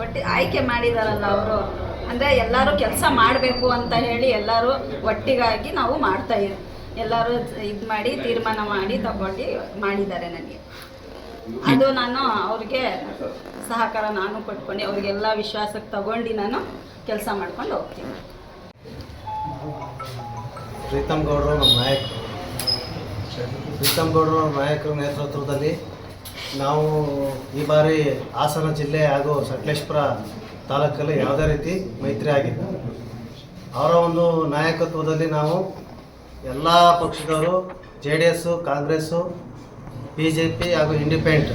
ಒಟ್ಟು ಆಯ್ಕೆ ಮಾಡಿದಾರಲ್ಲ ಅವರು, ಅಂದರೆ ಎಲ್ಲರೂ ಕೆಲಸ ಮಾಡಬೇಕು ಅಂತ ಹೇಳಿ ಎಲ್ಲರೂ ಒಟ್ಟಿಗಾಗಿ ನಾವು ಮಾಡ್ತಾ ಇದ್ದೀವಿ. ಎಲ್ಲರೂ ಇದು ಮಾಡಿ ತೀರ್ಮಾನ ಮಾಡಿ ತಗೊಂಡು ಮಾಡಿದ್ದಾರೆ. ನನಗೆ ಅದು ನಾನು ಅವ್ರಿಗೆ ಸಹಕಾರ ನಾನು ಕೊಟ್ಕೊಂಡು ಅವ್ರಿಗೆಲ್ಲ ವಿಶ್ವಾಸಕ್ಕೆ ತಗೊಂಡು ನಾನು ಕೆಲಸ ಮಾಡ್ಕೊಂಡು ಹೋಗ್ತೀನಿ. ಪ್ರೀತಮ್ ಗೌಡರು ನಮ್ಮ ನಾಯಕರು. ಪ್ರೀತಮ್ ಗೌಡರು ನಮ್ಮ ನಾಯಕರ ನೇತೃತ್ವದಲ್ಲಿ ನಾವು ಈ ಬಾರಿ ಹಾಸನ ಜಿಲ್ಲೆ ಹಾಗೂ ಸಕಲೇಶಪುರ ತಾಲೂಕಲ್ಲಿ ಯಾವುದೇ ರೀತಿ ಮೈತ್ರಿ ಆಗಿಲ್ಲ. ಅವರ ಒಂದು ನಾಯಕತ್ವದಲ್ಲಿ ನಾವು ಎಲ್ಲ ಪಕ್ಷದವರು JDS, ಕಾಂಗ್ರೆಸ್ಸು, BJP ಹಾಗೂ ಇಂಡಿಪೆಂಡೆಂಟ್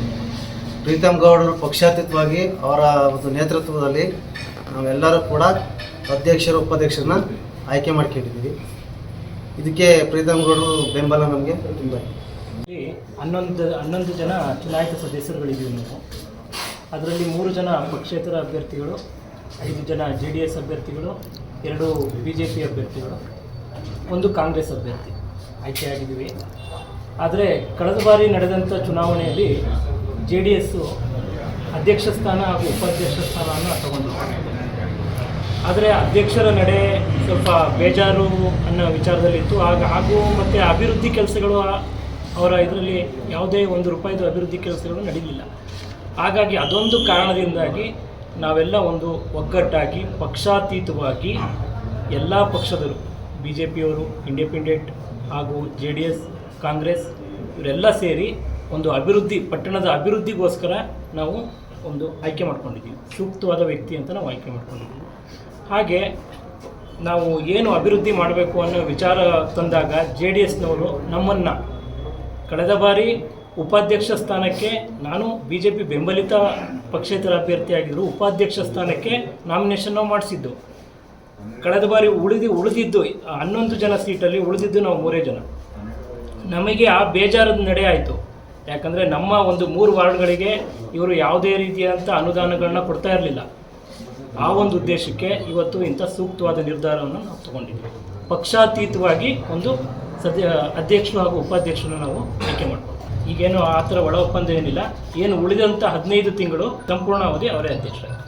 ಪ್ರೀತಮ್ ಗೌಡರು ಪಕ್ಷಾತೀತವಾಗಿ ಅವರ ಒಂದು ನೇತೃತ್ವದಲ್ಲಿ ನಾವೆಲ್ಲರೂ ಕೂಡ ಅಧ್ಯಕ್ಷರು ಉಪಾಧ್ಯಕ್ಷರನ್ನ ಆಯ್ಕೆ ಮಾಡ್ಕೊಂಡಿದ್ದೀವಿ. ಇದಕ್ಕೆ ಪ್ರೀತಮ್ ಗೌಡರು ಬೆಂಬಲ ನಮಗೆ ತುಂಬ. 11 ಜನ ಚುನಾಯಿತ ಸದಸ್ಯರುಗಳಿದ್ದೀವಿ ನಾವು. ಅದರಲ್ಲಿ 3 ಜನ ಪಕ್ಷೇತರ ಅಭ್ಯರ್ಥಿಗಳು, 5 ಜನ JDS ಅಭ್ಯರ್ಥಿಗಳು, 2 BJP ಅಭ್ಯರ್ಥಿಗಳು, 1 ಕಾಂಗ್ರೆಸ್ ಅಭ್ಯರ್ಥಿ ಆಯ್ಕೆಯಾಗಿದ್ದೀವಿ. ಆದರೆ ಕಳೆದ ಬಾರಿ ನಡೆದಂಥ ಚುನಾವಣೆಯಲ್ಲಿ JDS ಅಧ್ಯಕ್ಷ ಸ್ಥಾನ ಹಾಗೂ ಉಪಾಧ್ಯಕ್ಷ ಸ್ಥಾನವನ್ನು ತಗೊಂಡಿದ್ದಾರೆ. ಆದರೆ ಅಧ್ಯಕ್ಷರ ನಡೆ ಸ್ವಲ್ಪ ಬೇಜಾರು ಅನ್ನೋ ವಿಚಾರದಲ್ಲಿತ್ತು. ಹಾಗೂ ಮತ್ತು ಅಭಿವೃದ್ಧಿ ಕೆಲಸಗಳು ಅವರ ಇದರಲ್ಲಿ ಯಾವುದೇ ₹1 ಅಭಿವೃದ್ಧಿ ಕೆಲಸಗಳು ನಡೆಯಲಿಲ್ಲ. ಹಾಗಾಗಿ ಅದೊಂದು ಕಾರಣದಿಂದಾಗಿ ನಾವೆಲ್ಲ ಒಂದು ಒಗ್ಗಟ್ಟಾಗಿ ಪಕ್ಷಾತೀತವಾಗಿ ಎಲ್ಲ ಪಕ್ಷದರು BJPಯವರು, ಇಂಡಿಪೆಂಡೆಂಟ್ ಹಾಗೂ JDS, ಕಾಂಗ್ರೆಸ್ ಇವರೆಲ್ಲ ಸೇರಿ ಒಂದು ಪಟ್ಟಣದ ಅಭಿವೃದ್ಧಿಗೋಸ್ಕರ ನಾವು ಒಂದು ಆಯ್ಕೆ ಮಾಡ್ಕೊಂಡಿದ್ದೀವಿ. ಸೂಕ್ತವಾದ ವ್ಯಕ್ತಿ ಅಂತ ನಾವು ಆಯ್ಕೆ ಮಾಡ್ಕೊಂಡಿದ್ದೀವಿ. ಹಾಗೆ ನಾವು ಏನು ಅಭಿವೃದ್ಧಿ ಮಾಡಬೇಕು ಅನ್ನೋ ವಿಚಾರ ತಂದಾಗ JDSನವರು ನಮ್ಮನ್ನು ಕಳೆದ ಬಾರಿ ಉಪಾಧ್ಯಕ್ಷ ಸ್ಥಾನಕ್ಕೆ ನಾನು BJP ಬೆಂಬಲಿತ ಪಕ್ಷೇತರ ಅಭ್ಯರ್ಥಿಯಾಗಿದ್ದರು. ಉಪಾಧ್ಯಕ್ಷ ಸ್ಥಾನಕ್ಕೆ ನಾಮಿನೇಷನ್ ನಾವು ಮಾಡಿಸಿದ್ದು. ಕಳೆದ ಬಾರಿ ಉಳಿದಿದ್ದು 11 ಜನ ಸೀಟಲ್ಲಿ ಉಳಿದಿದ್ದು ನಾವು 3 ಜನ. ನಮಗೆ ಆ ಬೇಜಾರದ ನಡೆ ಆಯಿತು. ಯಾಕಂದರೆ ನಮ್ಮ ಒಂದು 3 ವಾರ್ಡ್ಗಳಿಗೆ ಇವರು ಯಾವುದೇ ರೀತಿಯಾದಂಥ ಅನುದಾನಗಳನ್ನ ಕೊಡ್ತಾ ಇರಲಿಲ್ಲ. ಆ ಒಂದು ಉದ್ದೇಶಕ್ಕೆ ಇವತ್ತು ಇಂಥ ಸೂಕ್ತವಾದ ನಿರ್ಧಾರವನ್ನು ನಾವು ತಗೊಂಡಿದ್ದೀವಿ. ಪಕ್ಷಾತೀತವಾಗಿ ಒಂದು ಅಧ್ಯಕ್ಷರು ಹಾಗೂ ಉಪಾಧ್ಯಕ್ಷರನ್ನು ನಾವು ಆಯ್ಕೆ ಮಾಡ್ಬೋದು. ಈಗೇನು ಆ ಥರ ಒಳ ಒಪ್ಪಂದ ಏನಿಲ್ಲ. ಏನು ಉಳಿದಂಥ 15 ತಿಂಗಳು ಸಂಪೂರ್ಣ ಅವಧಿ ಅವರೇ ಅಧ್ಯಕ್ಷರಾಗಿದ್ದಾರೆ.